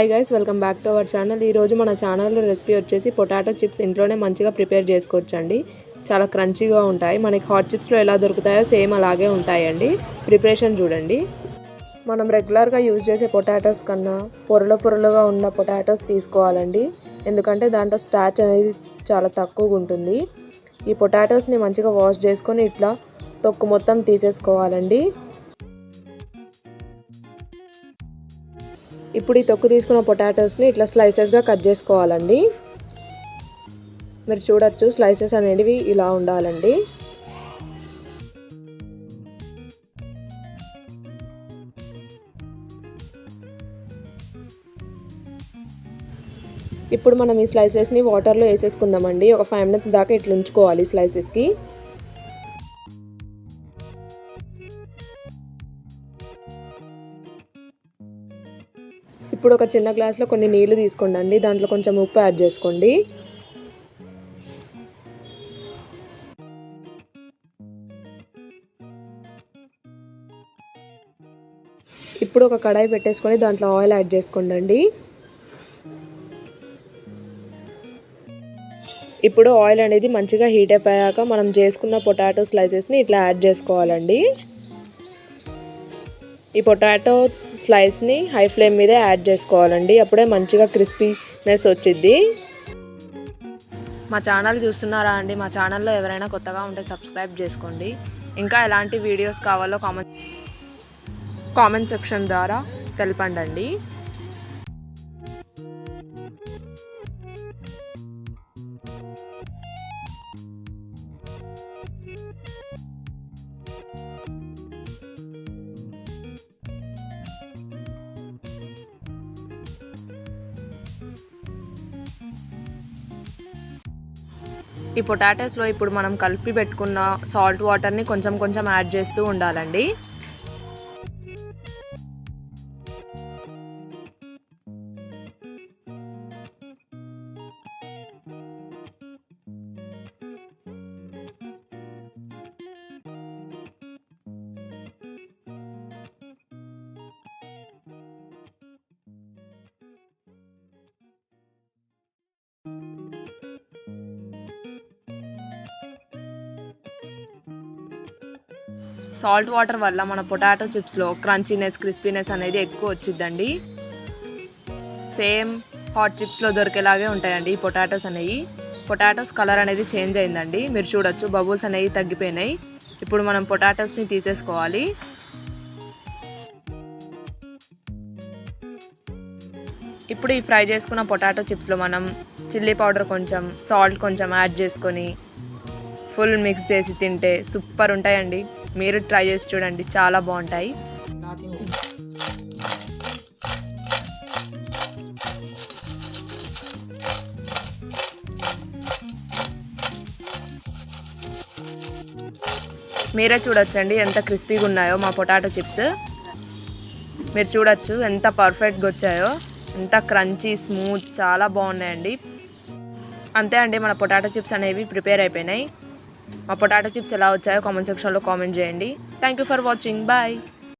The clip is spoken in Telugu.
Hi guys, welcome back to our channel. ఈరోజు మన ఛానల్లో రెసిపీ వచ్చేసి పొటాటో చిప్స్ ఇంట్లోనే మంచిగా ప్రిపేర్ చేసుకోవచ్చండి. చాలా క్రంచీగా ఉంటాయి. మనకి హాట్ చిప్స్లో ఎలా దొరుకుతాయో సేమ్ అలాగే ఉంటాయండి. ప్రిపరేషన్ చూడండి. మనం రెగ్యులర్గా యూజ్ చేసే పొటాటోస్ కన్నా పొరలుగా ఉన్న పొటాటోస్ తీసుకోవాలండి. ఎందుకంటే దాంట్లో స్టార్చ్ అనేది చాలా తక్కువగా ఉంటుంది. ఈ పొటాటోస్ని మంచిగా వాష్ చేసుకొని ఇట్లా తొక్కు మొత్తం తీసేసుకోవాలండి. ఇప్పుడు ఈ తొక్కు తీసుకున్న పొటాటోస్ని ఇట్లా స్లైసెస్గా కట్ చేసుకోవాలండి. మీరు చూడొచ్చు, స్లైసెస్ అనేవి ఇలా ఉండాలండి. ఇప్పుడు మనం ఈ స్లైసెస్ని వాటర్లో వేసేసుకుందామండి. ఒక 5 minutes దాకా ఇట్లా ఉంచుకోవాలి స్లైసెస్కి. ఇప్పుడు ఒక చిన్న గ్లాస్లో కొన్ని నీళ్లు తీసుకోండి. దాంట్లో కొంచెం ఉప్పు యాడ్ చేసుకోండి. ఇప్పుడు ఒక కడాయి పెట్టేసుకొని దాంట్లో ఆయిల్ యాడ్ చేసుకోండి. ఇప్పుడు ఆయిల్ అనేది మంచిగా హీట్ అయిపోయాక మనం చేసుకున్న పొటాటో స్లైసెస్ని ఇట్లా యాడ్ చేసుకోవాలండి. ఈ పొటాటో స్లైస్ని హై ఫ్లేమ్ మీదే యాడ్ చేసుకోవాలండి. అప్పుడే మంచిగా క్రిస్పీనెస్ వచ్చింది. మా ఛానల్ చూస్తున్నారా అండి? మా ఛానల్లో ఎవరైనా కొత్తగా ఉంటే సబ్స్క్రైబ్ చేసుకోండి. ఇంకా ఎలాంటి వీడియోస్ కావాలో కామెంట్ సెక్షన్ ద్వారా తెలపండి. ఈ పొటాటోస్లో ఇప్పుడు మనం కలిపి పెట్టుకున్న సాల్ట్ వాటర్ని కొంచెం యాడ్ చేస్తూ ఉండాలండి. సాల్ట్ వాటర్ వల్ల మన పొటాటో చిప్స్లో క్రంచీనెస్, క్రిస్పీనెస్ అనేది ఎక్కువ వచ్చిందండి. సేమ్ హాట్ చిప్స్లో దొరికేలాగే ఉంటాయండి ఈ పొటాటోస్ అనేవి. పొటాటోస్ కలర్ అనేది చేంజ్ అయిందండి. మీరు చూడొచ్చు, బబుల్స్ అనేవి తగ్గిపోయినాయి. ఇప్పుడు మనం పొటాటోస్ని తీసేసుకోవాలి. ఇప్పుడు ఈ ఫ్రై చేసుకున్న పొటాటో చిప్స్లో మనం చిల్లీ పౌడర్ కొంచెం, సాల్ట్ కొంచెం యాడ్ చేసుకొని ఫుల్ మిక్స్ చేసి తింటే సూపర్ ఉంటాయండి. మీరు ట్రై చేసి చూడండి, చాలా బాగుంటాయి. మీరే చూడొచ్చండి ఎంత క్రిస్పీగా ఉన్నాయో మా పొటాటో చిప్స్. మీరు చూడొచ్చు ఎంత పర్ఫెక్ట్గా వచ్చాయో, ఎంత క్రంచీ, స్మూత్, చాలా బాగున్నాయండి. అంతే అండి, మన పొటాటో చిప్స్ అనేవి ప్రిపేర్ అయిపోయినాయి. మా పొటాటో చిప్స్ ఎలా వచ్చాయో కామెంట్ సెక్షన్లో కామెంట్ చేయండి. Thank you for watching. Bye.